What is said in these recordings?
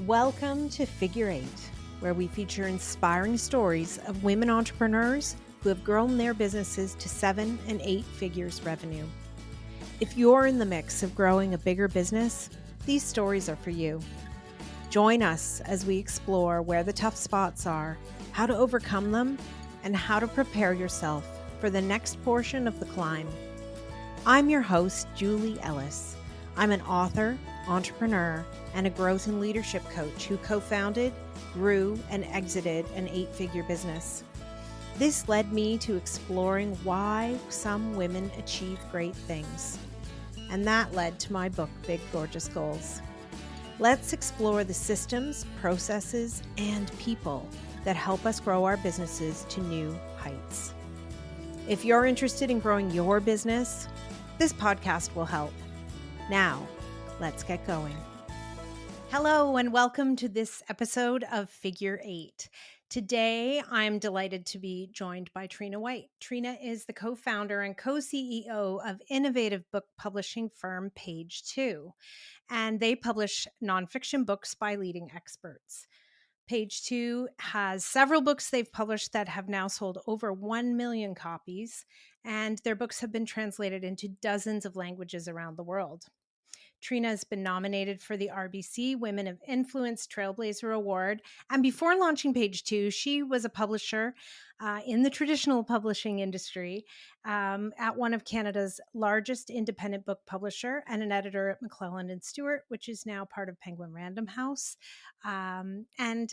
Welcome to Figure Eight, where we feature inspiring stories of women entrepreneurs who have grown their businesses to 7 and 8 figures revenue. If you're in the mix of growing a bigger business, these stories are for you. Join us as we explore where the tough spots are, how to overcome them, and how to prepare yourself for the next portion of the climb. I'm your host, Julie Ellis. I'm an author, entrepreneur, and a growth and leadership coach who co-founded, grew, and exited an 8-figure business. This led me to exploring why some women achieve great things. And that led to my book, Big Gorgeous Goals. Let's explore the systems, processes, and people that help us grow our businesses to new heights. If you're interested in growing your business, this podcast will help. Now, let's get going. Hello, and welcome to this episode of Figure Eight. Today, I'm delighted to be joined by Trena White. Trena is the co-founder and co-CEO of innovative book publishing firm Page Two, and they publish nonfiction books by leading experts. Page Two has several books they've published that have now sold over 1 million copies, and their books have been translated into dozens of languages around the world. Trena has been nominated for the RBC Women of Influence Trailblazer Award. And before launching Page Two, she was a publisher in the traditional publishing industry at one of Canada's largest independent book publisher and an editor at McClelland Stewart, which is now part of Penguin Random House. And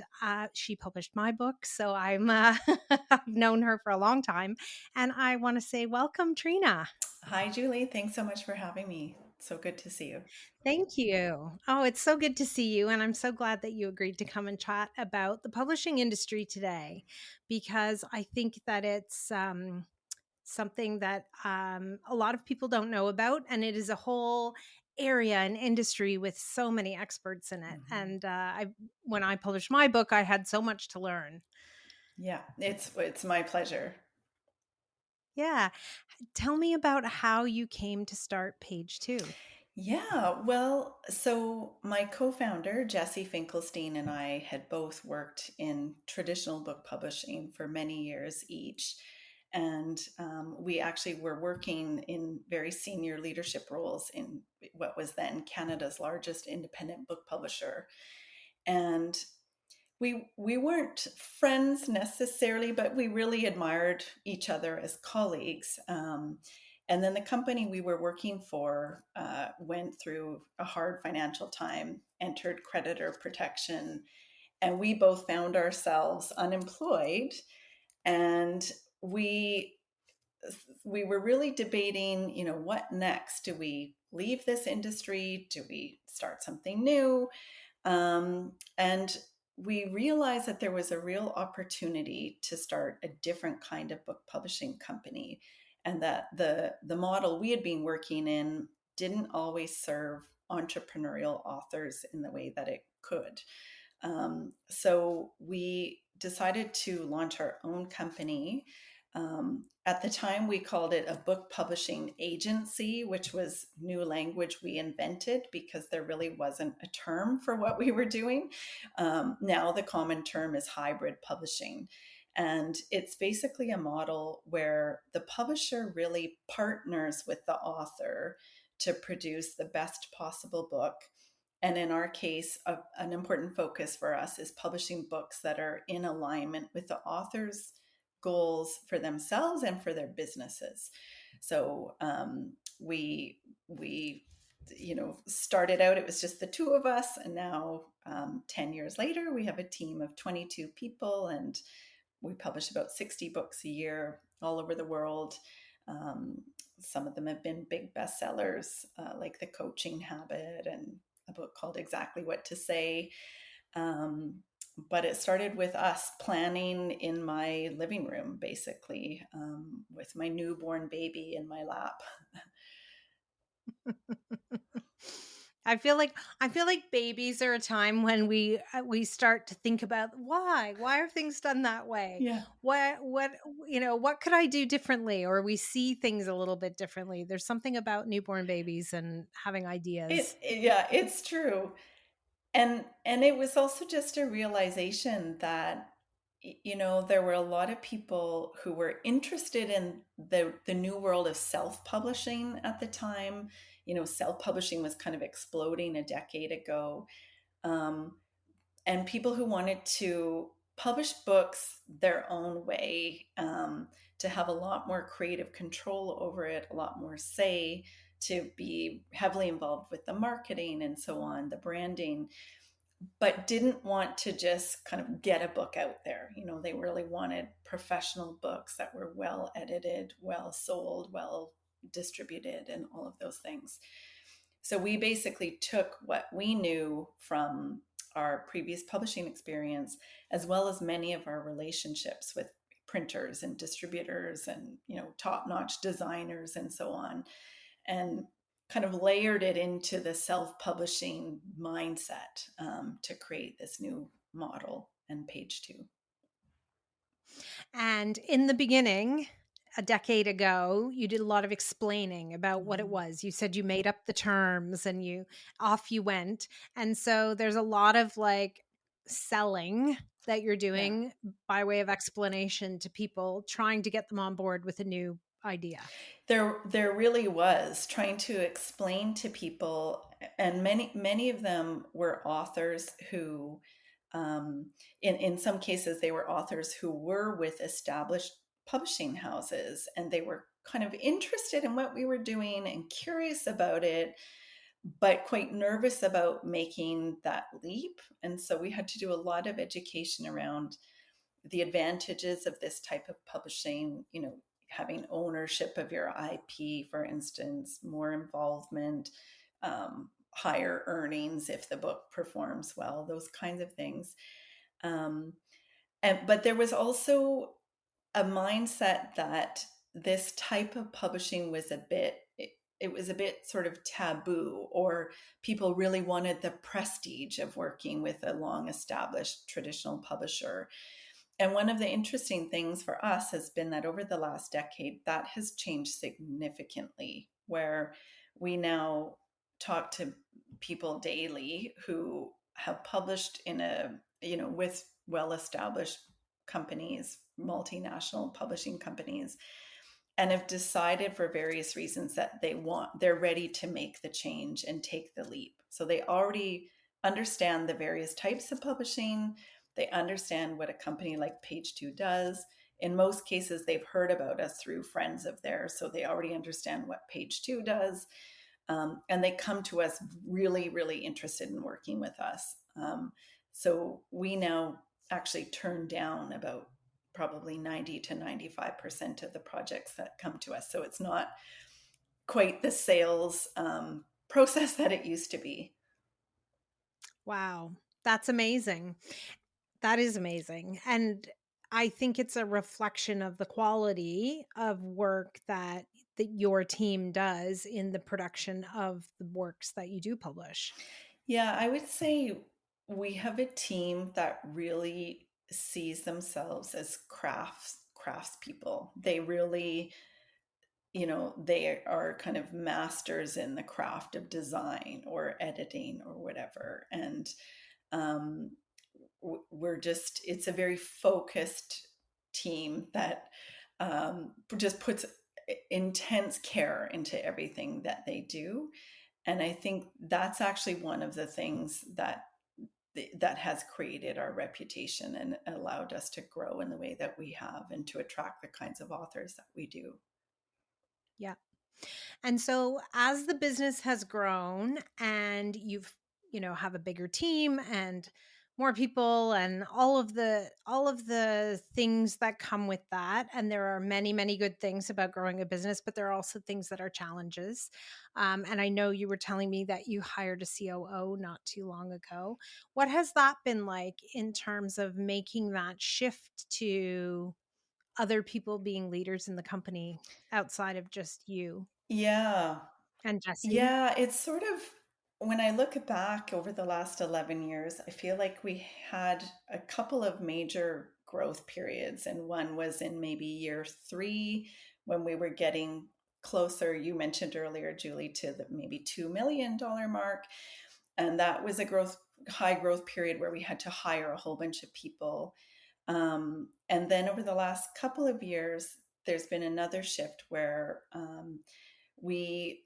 she published my book. So I've known her for a long time. And I want to say welcome, Trena. Hi, Julie. Thanks so much for having me. So good to see you. Thank you. Oh, it's so good to see you. And I'm so glad that you agreed to come and chat about the publishing industry today, because I think that it's something that a lot of people don't know about. And it is a whole area and industry with so many experts in it. And when I published my book, I had so much to learn. Yeah, it's my pleasure. Yeah. Tell me about how you came to start Page Two. Yeah, well, so my co-founder, Jesse Finkelstein, and I had both worked in traditional book publishing for many years each. And we actually were working in very senior leadership roles in what was then Canada's largest independent book publisher. And we weren't friends necessarily, but we really admired each other as colleagues. And then the company we were working for went through a hard financial time, entered creditor protection, and we both found ourselves unemployed. And we were really debating, what next? Do we leave this industry? Do we start something new? And we realized that there was a real opportunity to start a different kind of book publishing company, and that the model we had been working in didn't always serve entrepreneurial authors in the way that it could. So we decided to launch our own company. At the time, we called it a book publishing agency, which was new language we invented because there really wasn't a term for what we were doing. Now the common term is hybrid publishing. And it's basically a model where the publisher really partners with the author to produce the best possible book. And in our case, an important focus for us is publishing books that are in alignment with the author's goals for themselves and for their businesses. So we started out, it was just the two of us, and now 10 years later we have a team of 22 people, and we publish about 60 books a year all over the world. Some of them have been big bestsellers, like The Coaching Habit and a book called Exactly What to Say. But it started with us planning in my living room, basically, with my newborn baby in my lap. I feel like babies are a time when we start to think about why are things done that way? Yeah. What could I do differently? Or we see things a little bit differently. There's something about newborn babies and having ideas. Yeah, it's true. And it was also just a realization that there were a lot of people who were interested in the new world of self-publishing at the time. Self-publishing was kind of exploding a decade ago. um, and people who wanted to publish books their own way, to have a lot more creative control over it, a lot more say, to be heavily involved with the marketing and so on, the branding, but didn't want to just kind of get a book out there. They really wanted professional books that were well edited, well sold, well distributed, and all of those things. So we basically took what we knew from our previous publishing experience, as well as many of our relationships with printers and distributors and top-notch designers and so on, and kind of layered it into the self-publishing mindset, to create this new model and page two. And in the beginning, a decade ago, you did a lot of explaining about what it was. You said you made up the terms and you went. And so there's a lot of like selling that you're Yeah. doing by way of explanation to people, trying to get them on board with a new idea. There really was, trying to explain to people, and many of them were authors who, in some cases, they were authors who were with established publishing houses, and they were kind of interested in what we were doing and curious about it, but quite nervous about making that leap. And so we had to do a lot of education around the advantages of this type of publishing, having ownership of your IP, for instance, more involvement, higher earnings if the book performs well, those kinds of things. Um, but there was also a mindset that this type of publishing was it was a bit sort of taboo, or people really wanted the prestige of working with a long established traditional publisher. And one of the interesting things for us has been that over the last decade, that has changed significantly, where we now talk to people daily who have published with well-established companies, multinational publishing companies, and have decided for various reasons that they're ready to make the change and take the leap. So they already understand the various types of publishing. They understand what a company like Page Two does. In most cases, they've heard about us through friends of theirs, so they already understand what Page Two does. And they come to us really, really interested in working with us. So we now actually turn down about probably 90 to 95% of the projects that come to us. So it's not quite the sales process that it used to be. Wow. That's amazing. That is amazing. And I think it's a reflection of the quality of work that your team does in the production of the works that you do publish. Yeah, I would say we have a team that really sees themselves as craftspeople. They really, they are kind of masters in the craft of design or editing or whatever. And um, it's a very focused team that just puts intense care into everything that they do. And I think that's actually one of the things that has created our reputation and allowed us to grow in the way that we have and to attract the kinds of authors that we do. Yeah. And so as the business has grown and have a bigger team and more people and all of the things that come with that, and there are many, many good things about growing a business, but there are also things that are challenges. And I know you were telling me that you hired a COO not too long ago. What has that been like in terms of making that shift to other people being leaders in the company outside of just you Yeah. and Jesse? Yeah, it's sort of, when I look back over the last 11 years, I feel like we had a couple of major growth periods. And one was in maybe year three, when we were getting closer, you mentioned earlier, Julie, to the maybe $2 million mark. And that was a high growth period where we had to hire a whole bunch of people. And then over the last couple of years, there's been another shift where we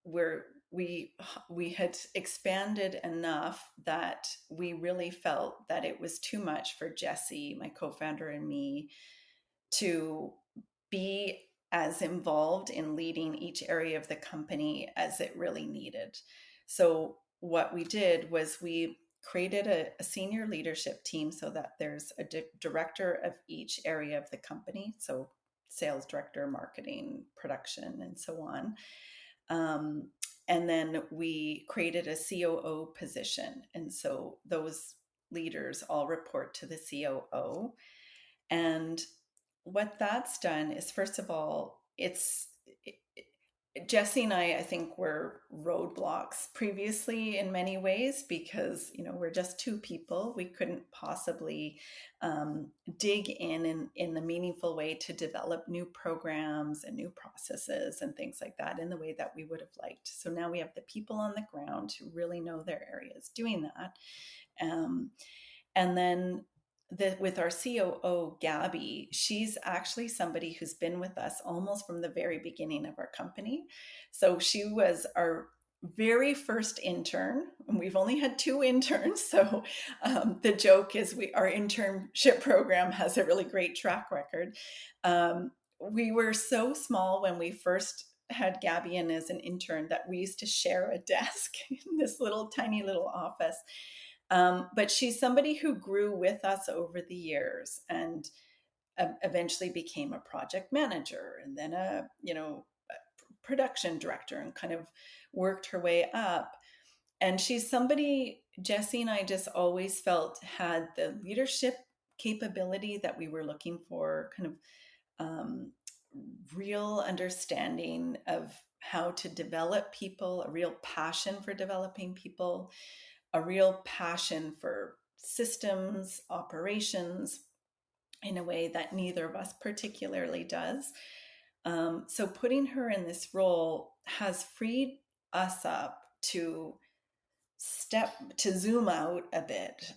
were we had expanded enough that we really felt that it was too much for Jesse, my co-founder, and me to be as involved in leading each area of the company as it really needed. So what we did was we created a senior leadership team so that there's a director of each area of the company. So sales director, marketing, production, and so on. And then we created a COO position. And so those leaders all report to the COO. And what that's done is, first of all, Jesse and I think, were roadblocks previously in many ways because, we're just two people. We couldn't possibly dig in a meaningful way to develop new programs and new processes and things like that in the way that we would have liked. So now we have the people on the ground who really know their areas doing that. And then with our COO, Gabby, she's actually somebody who's been with us almost from the very beginning of our company. So she was our very first intern, and we've only had 2 interns. So the joke is our internship program has a really great track record. We were so small when we first had Gabby in as an intern that we used to share a desk in this tiny little office. But she's somebody who grew with us over the years and eventually became a project manager and then a production director and kind of worked her way up. And she's somebody Jesse and I just always felt had the leadership capability that we were looking for, kind of real understanding of how to develop people, a real passion for developing people, a real passion for systems, operations, in a way that neither of us particularly does. So putting her in this role has freed us up to zoom out a bit.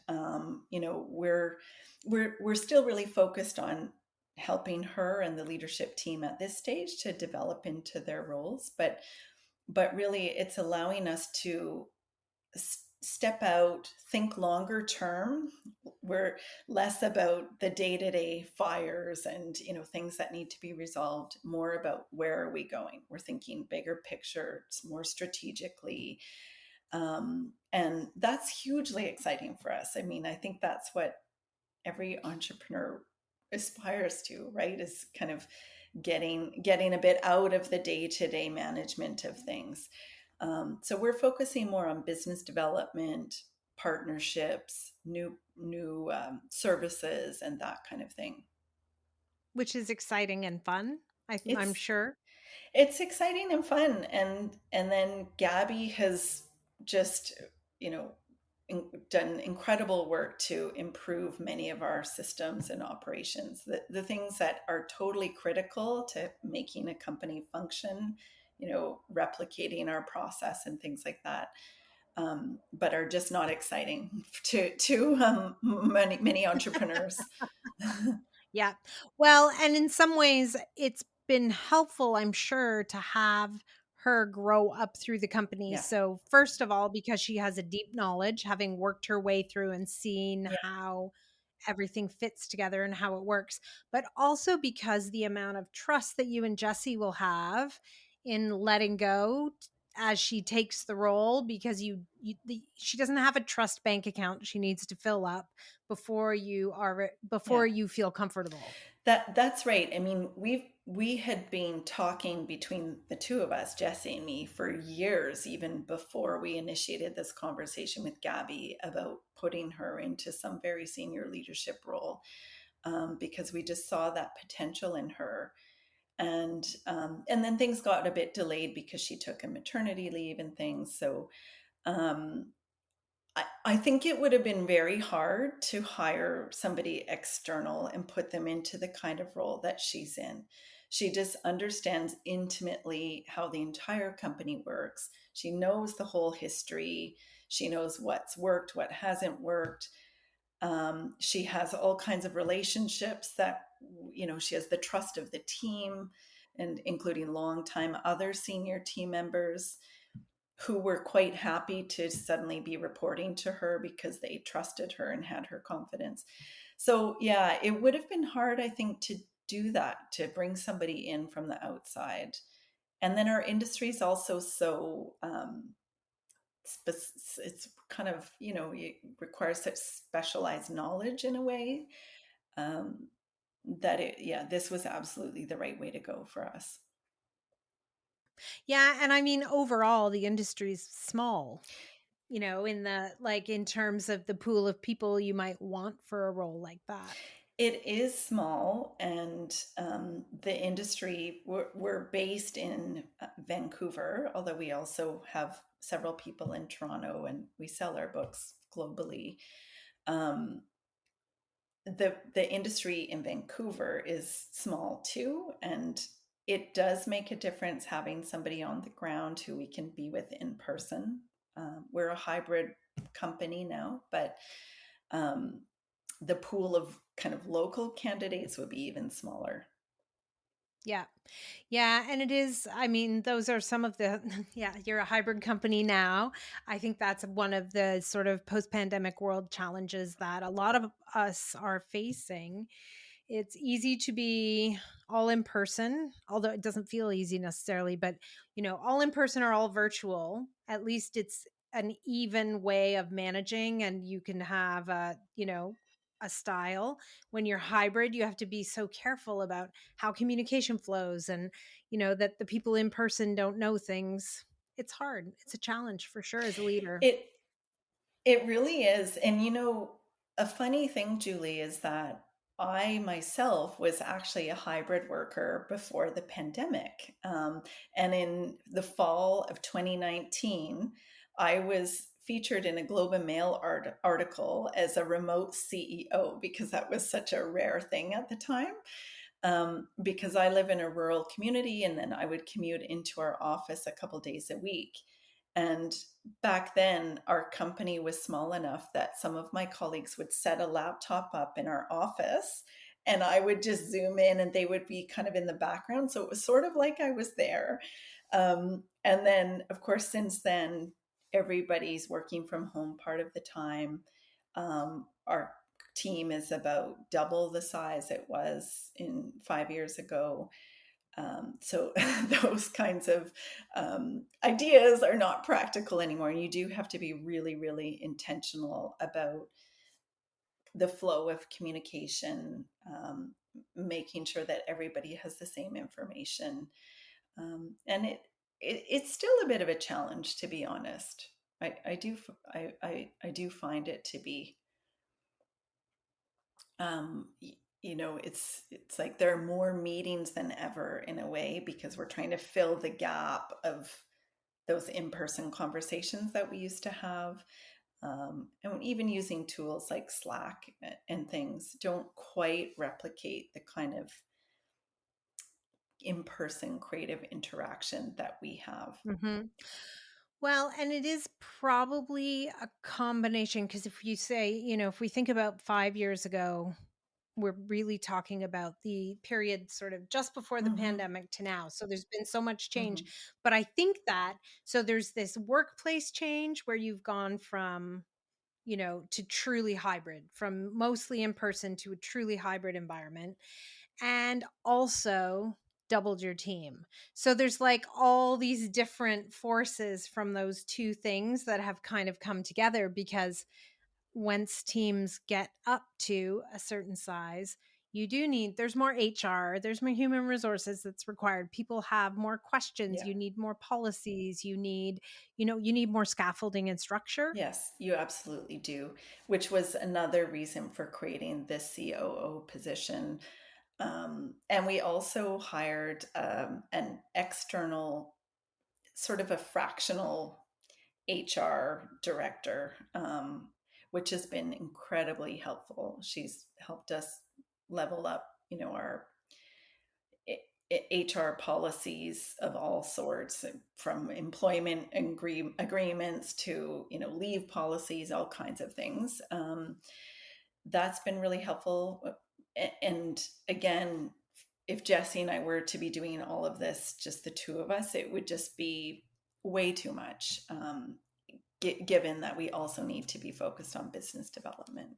We're still really focused on helping her and the leadership team at this stage to develop into their roles, but really it's allowing us to step out, think longer term. We're less about the day-to-day fires and things that need to be resolved, more about where are we going. We're thinking bigger picture, more strategically, and that's hugely exciting for us. I mean, I think that's what every entrepreneur aspires to, right? Is kind of getting a bit out of the day-to-day management of things. So we're focusing more on business development, partnerships, new services, and that kind of thing. Which is exciting and fun, I'm It's sure. it's exciting and fun, and then Gabby has just done incredible work to improve many of our systems and operations, the things that are totally critical to making a company function, replicating our process and things like that, but are just not exciting to many entrepreneurs. Yeah. Well, and in some ways, it's been helpful, I'm sure, to have her grow up through the company. Yeah, So, first of all, because she has a deep knowledge, having worked her way through and seen yeah, how everything fits together and how it works, but also because the amount of trust that you and Jesse will have in letting go as she takes the role, because she doesn't have a trust bank account she needs to fill up before yeah. you feel comfortable. That's right. I mean, we had been talking between the two of us, Jesse and me, for years, even before we initiated this conversation with Gabby about putting her into some very senior leadership role, because we just saw that potential in her. And then things got a bit delayed because she took a maternity leave and things. So um, I think it would have been very hard to hire somebody external and put them into the kind of role that she's in. She just understands intimately how the entire company works. She knows the whole history. She knows what's worked, what hasn't worked. She has all kinds of relationships that, she has the trust of the team, and including longtime other senior team members who were quite happy to suddenly be reporting to her because they trusted her and had her confidence. So, yeah, it would have been hard, I think, to do that, to bring somebody in from the outside. And then our industry is also so, it's kind of, it requires such specialized knowledge in a way, um, that this was absolutely the right way to go for us. Yeah, and I mean overall the industry's small, in the like in terms of the pool of people you might want for a role like that. It is small, and the industry, we're based in Vancouver, although we also have several people in Toronto and we sell our books globally. Um, the industry in Vancouver is small too, and it does make a difference having somebody on the ground who we can be with in person. We're a hybrid company now, but um, the pool of kind of local candidates would be even smaller. Yeah. Yeah, and it is, I mean, those are some of the yeah, you're a hybrid company now. I think that's one of the sort of post-pandemic world challenges that a lot of us are facing. It's easy to be all in person, although it doesn't feel easy necessarily, but all in person or all virtual. At least it's an even way of managing and you can have a style. When you're hybrid, you have to be so careful about how communication flows and that the people in person don't know things. It's hard. It's a challenge for sure as a leader. It it really is. And a funny thing, Julie, is that I myself was actually a hybrid worker before the pandemic. And in the fall of 2019, I was featured in a Globe and Mail article as a remote CEO because that was such a rare thing at the time. Because I live in a rural community, and then I would commute into our office a couple days a week. And back then, our company was small enough that some of my colleagues would set a laptop up in our office, and I would just zoom in and they would be kind of in the background. So it was sort of like I was there. And then, of course, since then, everybody's working from home part of the time. Our team is about double the size it was in 5 years ago. So those kinds of ideas are not practical anymore. And you do have to be really, really intentional about the flow of communication, making sure that everybody has the same information. And it's still a bit of a challenge, to be honest. I do find it to be, it's like there are more meetings than ever in a way because we're trying to fill the gap of those in-person conversations that we used to have. And even using tools like Slack and things don't quite replicate the kind of in-person creative interaction that we have. Hmm. Well, and it is probably a combination because if you say, if we think about 5 years ago, we're really talking about the period sort of just before the Hmm. pandemic to now. So there's been so much change. Hmm. But I think that so there's this workplace change where you've gone from, to truly hybrid, from mostly in person to a truly hybrid environment, and also doubled your team. So there's like all these different forces from those two things that have kind of come together because once teams get up to a certain size, there's more HR, there's more human resources that's required. People have more questions, Yeah. you need more policies, you need more scaffolding and structure. Yes, you absolutely do, which was another reason for creating this COO position. And we also hired an external, sort of a fractional HR director, which has been incredibly helpful. She's helped us level up, our HR policies of all sorts, from employment agreements to, leave policies, all kinds of things. That's been really helpful. And again, if Jesse and I were to be doing all of this, just the two of us, it would just be way too much, given that we also need to be focused on business development.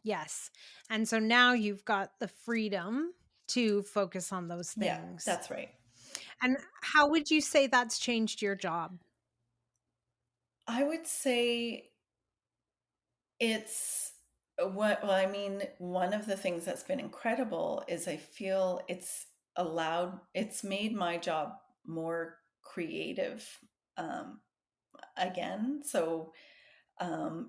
Yes. And so now you've got the freedom to focus on those things. Yeah, that's right. And how would you say that's changed your job? I would say it's one of the things that's been incredible is I feel it's made my job more creative, again. So,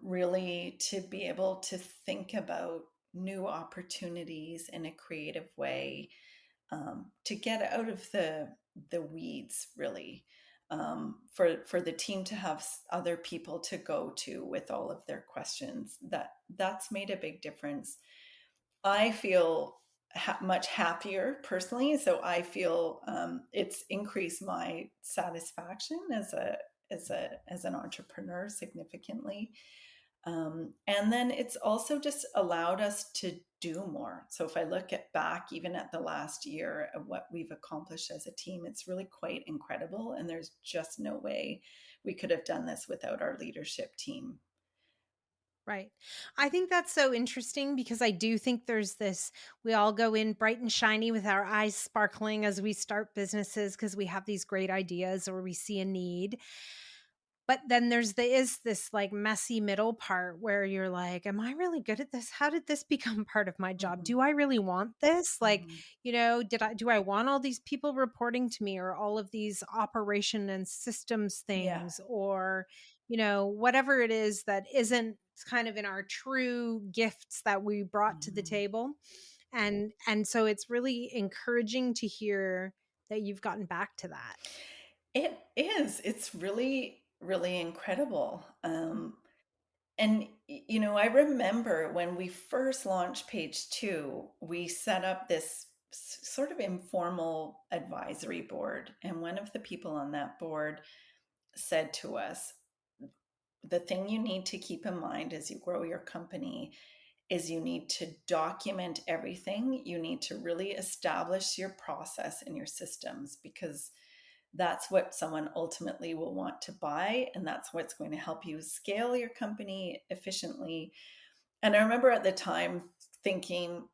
really to be able to think about new opportunities in a creative way, to get out of the weeds, really, for the team to have other people to go to with all of their questions. That's made a big difference. I feel much happier personally, so I feel, it's increased my satisfaction as an entrepreneur significantly. And then it's also just allowed us to do more. So if I look back, even at the last year of what we've accomplished as a team, it's really quite incredible. And there's just no way we could have done this without our leadership team. Right. I think that's so interesting because I do think there's this, we all go in bright and shiny with our eyes sparkling as we start businesses because we have these great ideas or we see a need. But then is this like messy middle part where you're like, am I really good at this? How did this become part of my job? Mm-hmm. Do I really want this? Like, Mm-hmm. do I want all these people reporting to me or all of these operation and systems Yeah. things or, whatever it is that isn't kind of in our true gifts that we brought to the Mm-hmm. table. And so it's really encouraging to hear that you've gotten back to that. It is. It's really, really incredible. And, I remember when we first launched Page Two, we set up this sort of informal advisory board. And one of the people on that board said to us, the thing you need to keep in mind as you grow your company is you need to document everything. You need to really establish your process and your systems, because that's what someone ultimately will want to buy. And that's what's going to help you scale your company efficiently. And I remember at the time thinking,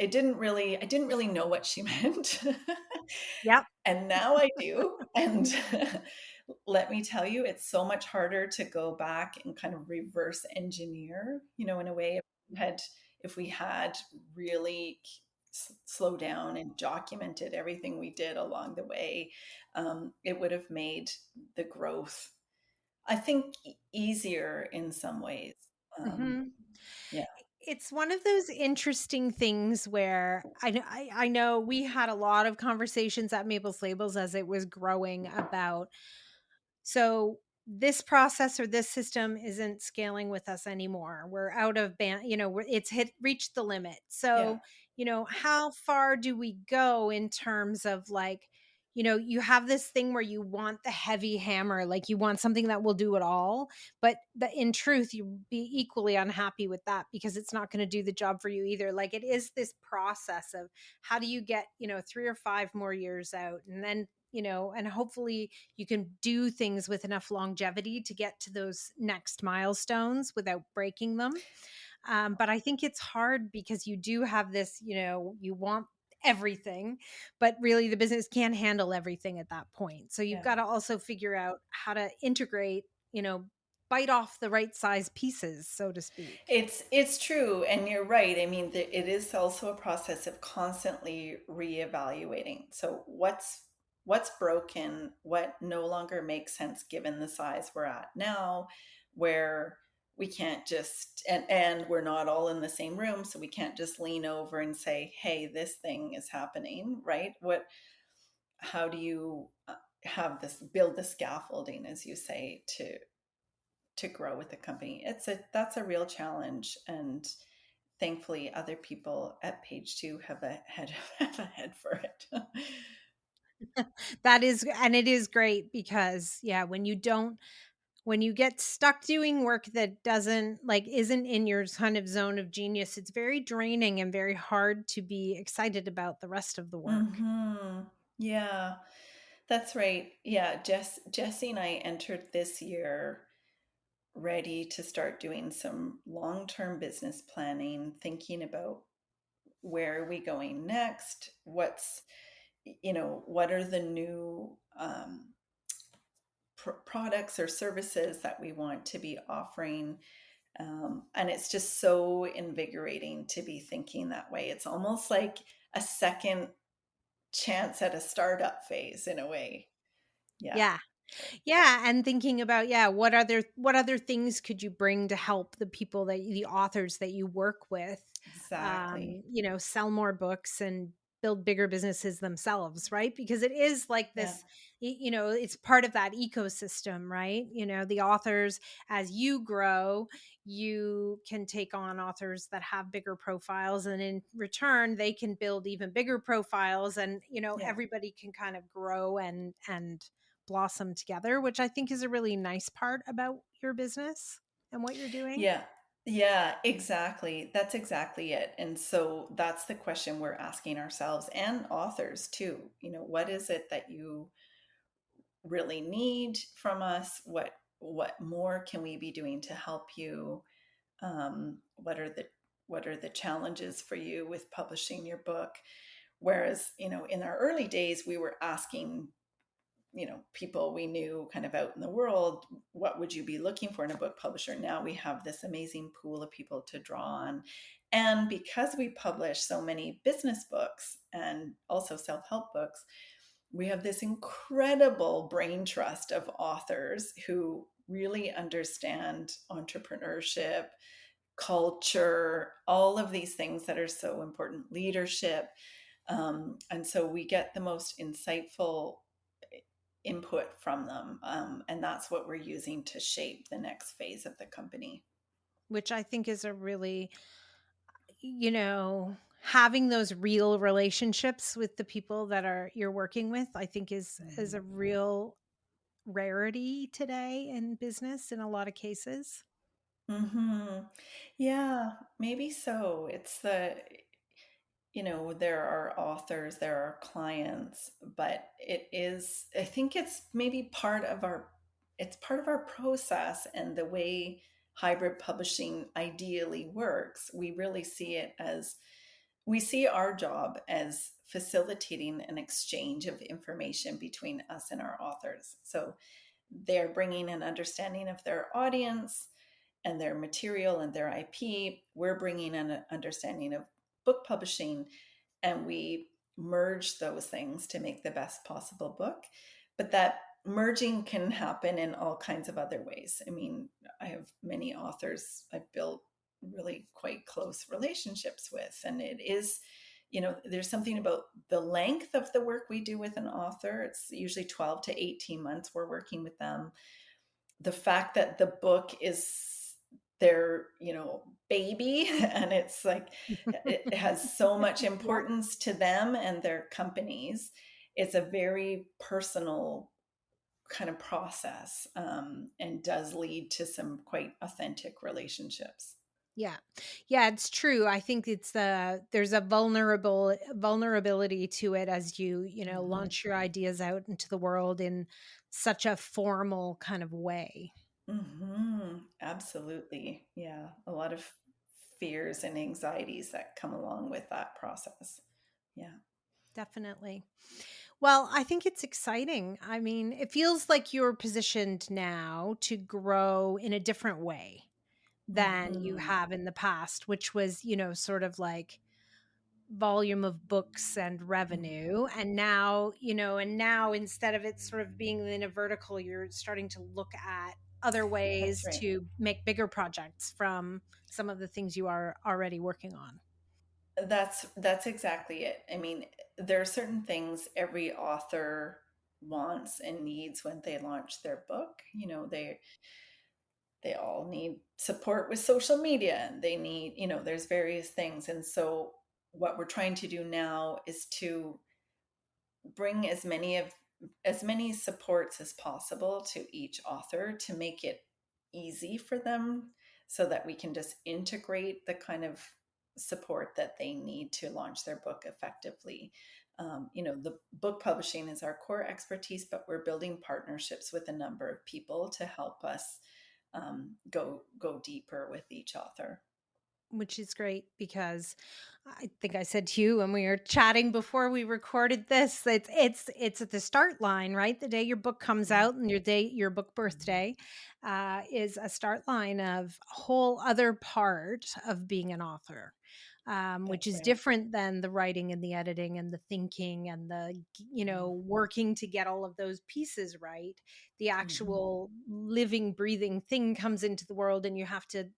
I didn't really know what she meant. Yep. And now I do. And let me tell you, it's so much harder to go back and kind of reverse engineer, in a way. If we had really slowed down and documented everything we did along the way, it would have made the growth, I think, easier in some ways. Um, Mhm. yeah. It's one of those interesting things where I know we had a lot of conversations at Maples Labels as it was growing about, so this process or this system isn't scaling with us anymore. We're out of band, it's reached the limit. Yeah. So, how far do we go in terms of like, you have this thing where you want the heavy hammer, like you want something that will do it all, but in truth, you be equally unhappy with that because it's not going to do the job for you either. Like it is this process of how do you get, 3 or 5 more years out, and then, and hopefully you can do things with enough longevity to get to those next milestones without breaking them. But I think it's hard because you do have this, you want everything, but really the business can't handle everything at that point. So you've Yeah. got to also figure out how to integrate, bite off the right size pieces, so to speak. It's true, and you're right. I mean, it is also a process of constantly reevaluating. So what's broken, what no longer makes sense given the size we're at now, where we can't just, and we're not all in the same room, so we can't just lean over and say, "Hey, this thing is happening," right? How do you, build the scaffolding, as you say, to grow with the company? That's a real challenge. And thankfully other people at page two have a head have a head for it. That is, and it is great because, yeah, when you get stuck doing work that doesn't like isn't in your kind of zone of genius, it's very draining and very hard to be excited about the rest of the work. Yeah, that's right. Yeah, Jesse and I entered this year ready to start doing some long-term business planning, thinking about where are we going next? What are the new products or services that we want to be offering? And it's just so invigorating to be thinking that way. It's almost like a second chance at a startup phase in a way. Yeah, Yeah. Yeah, and thinking about, yeah, what other things could you bring to help the people the authors that you work with, exactly. sell more books and build bigger businesses themselves, right? Because it is like Yeah. this, it's part of that ecosystem, right? The authors, as you grow, you can take on authors that have bigger profiles, and in return, they can build even bigger profiles, and Yeah. everybody can kind of grow and blossom together, which I think is a really nice part about your business and what you're doing. Yeah. Yeah, exactly. That's exactly it. And so that's the question we're asking ourselves and authors too. What is it that you really need from us? What more can we be doing to help you? What are the challenges for you with publishing your book? Whereas, in our early days, we were asking people we knew kind of out in the world, what would you be looking for in a book publisher? Now we have this amazing pool of people to draw on. And because we publish so many business books and also self-help books, we have this incredible brain trust of authors who really understand entrepreneurship, culture, all of these things that are so important, leadership. And so we get the most insightful input from them. And that's what we're using to shape the next phase of the company. Which I think is a really, having those real relationships with the people that are you're working with, I think is a real rarity today in business in a lot of cases. Mm-hmm. Yeah, maybe so. There are authors, there are clients, but I think it's part of our process and the way hybrid publishing ideally works. We see our job as facilitating an exchange of information between us and our authors. So they're bringing an understanding of their audience and their material and their IP. We're bringing an understanding of book publishing, and we merge those things to make the best possible book. But that merging can happen in all kinds of other ways. I mean, I have many authors I've built really quite close relationships with, and it is, there's something about the length of the work we do with an author. It's usually 12 to 18 months we're working with them. The fact that the book is their baby and it's like it has so much Yeah. importance to them and their companies. It's a very personal kind of process, and does lead to some quite authentic relationships. Yeah. Yeah, it's true. I think there's a vulnerability to it as you Hmm. launch your ideas out into the world in such a formal kind of way. Absolutely. Yeah, a lot of fears and anxieties that come along with that process. Yeah. Definitely. Well, I think it's exciting. I mean, it feels like you're positioned now to grow in a different way than you Hmm. have in the past, which was, sort of like volume of books and revenue. And now instead of it sort of being in a vertical, you're starting to look at other That's ways right. to make bigger projects from some of the things you are already working on. That's exactly it. I mean, there are certain things every author wants and needs when they launch their book. they all need support with social media, and they need, there's various things. And so what we're trying to do now is to bring as many supports as possible to each author to make it easy for them, so that we can just integrate the kind of support that they need to launch their book effectively. The book publishing is our core expertise, but we're building partnerships with a number of people to help us go deeper with each author. Which is great, because I think I said to you when we were chatting before we recorded this, it's at the start line, right? The day your book comes out, and your book birthday is a start line of a whole other part of being an author, which That's is right. different than the writing and the editing and the thinking and the working to get all of those pieces right. The Mhm. actual living, breathing thing comes into the world, and you have to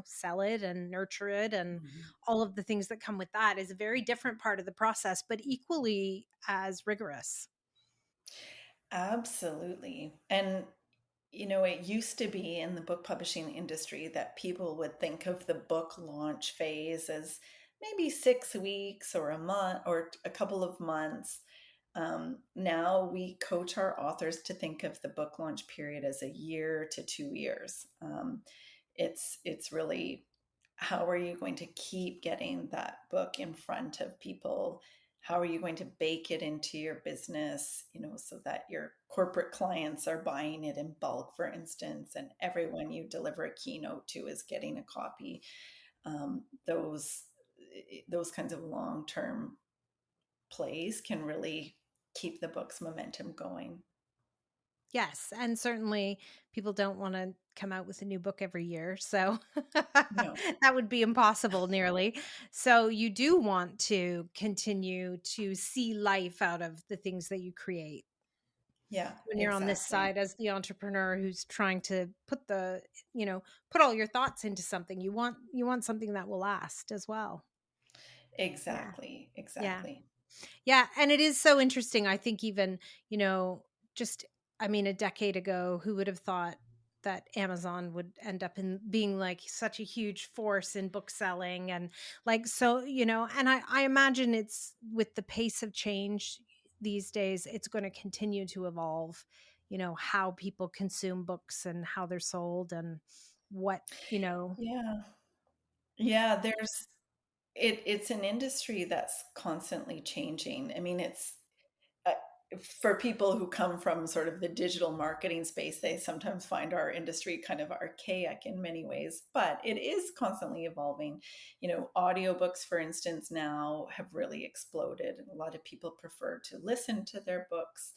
sell it and nurture it, and Mhm. all of the things that come with that is a very different part of the process, but equally as rigorous. Absolutely. And it used to be in the book publishing industry that people would think of the book launch phase as maybe 6 weeks or a month or a couple of months. Now we coach our authors to think of the book launch period as a year to 2 years. It's really, how are you going to keep getting that book in front of people? How are you going to bake it into your business, so that your corporate clients are buying it in bulk, for instance, and everyone you deliver a keynote to is getting a copy? Those kinds of long-term plays can really keep the book's momentum going. Yes, and certainly people don't want to come out with a new book every year, so No. that would be impossible nearly. So you do want to continue to see life out of the things that you create. Yeah, When you're on this exactly. side as the entrepreneur who's trying to put all your thoughts into something, you want something that will last as well. Yeah. Exactly. Yeah. Exactly. Yeah, and it is so interesting. I think even, you know, just I mean a decade ago, who would have thought that Amazon would end up in being like such a huge force in book selling, and like so, and I imagine it's with the pace of change these days, it's going to continue to evolve, how people consume books and how they're sold and what, Yeah. Yeah, it's an industry that's constantly changing. I mean, it's uh, for people who come from sort of the digital marketing space, they sometimes find our industry kind of archaic in many ways, but it is constantly evolving. Audiobooks, for instance, now have really exploded. A lot of people prefer to listen to their books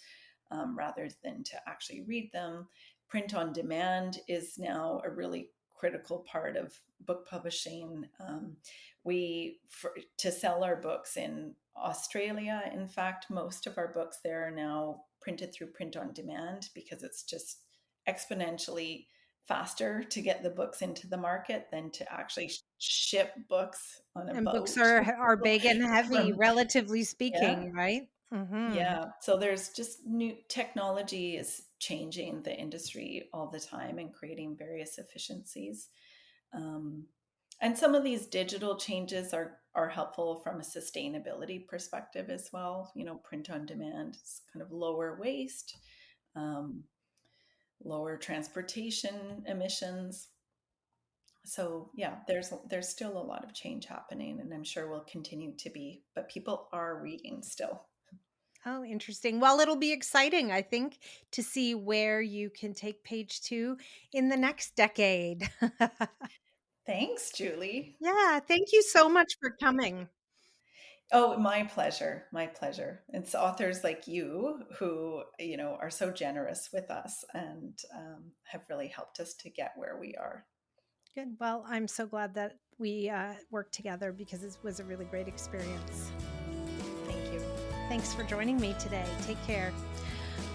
rather than to actually read them. Print on demand is now a really critical part of book publishing. To sell our books in Australia, in fact, most of our books there are now printed through print on demand, because it's just exponentially faster to get the books into the market than to actually ship books on a and books boat. are big and heavy, From relatively Yeah. speaking, right? Mhm. Yeah, so there's just new technology is changing the industry all the time and creating various efficiencies. Um, and some of these digital changes are helpful from a sustainability perspective as well. Print on demand is kind of lower waste, um, lower transportation emissions. So yeah, there's still a lot of change happening, and I'm sure will continue to be. But people are reading still. Oh, interesting. Well, it'll be exciting, I think, to see where you can take page two in the next decade. Thanks, Julie. Yeah, thank you so much for coming. Oh, my pleasure. My pleasure. It's authors like you who, are so generous with us and have really helped us to get where we are. Good. Well, I'm so glad that we worked together, because it was a really great experience. Thank you. Thanks for joining me today. Take care.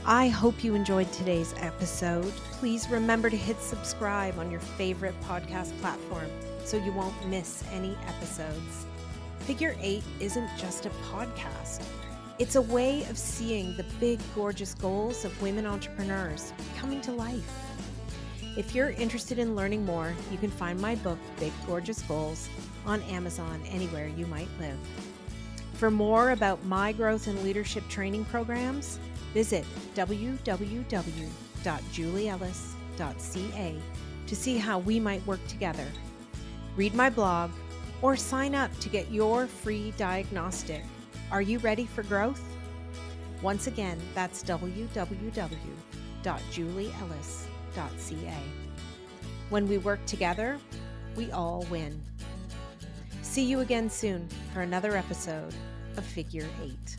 I hope you enjoyed today's episode. Please remember to hit subscribe on your favorite podcast platform so you won't miss any episodes. Figure 8 isn't just a podcast. It's a way of seeing the big, gorgeous goals of women entrepreneurs coming to life. If you're interested in learning more, you can find my book, Big Gorgeous Goals, on Amazon anywhere you might live. For more about my growth and leadership training programs, visit www.julieellis.ca to see how we might work together. Read my blog or sign up to get your free diagnostic. Are you ready for growth? Once again, that's www.julieellis.ca. When we work together, we all win. See you again soon for another episode of Figure 8.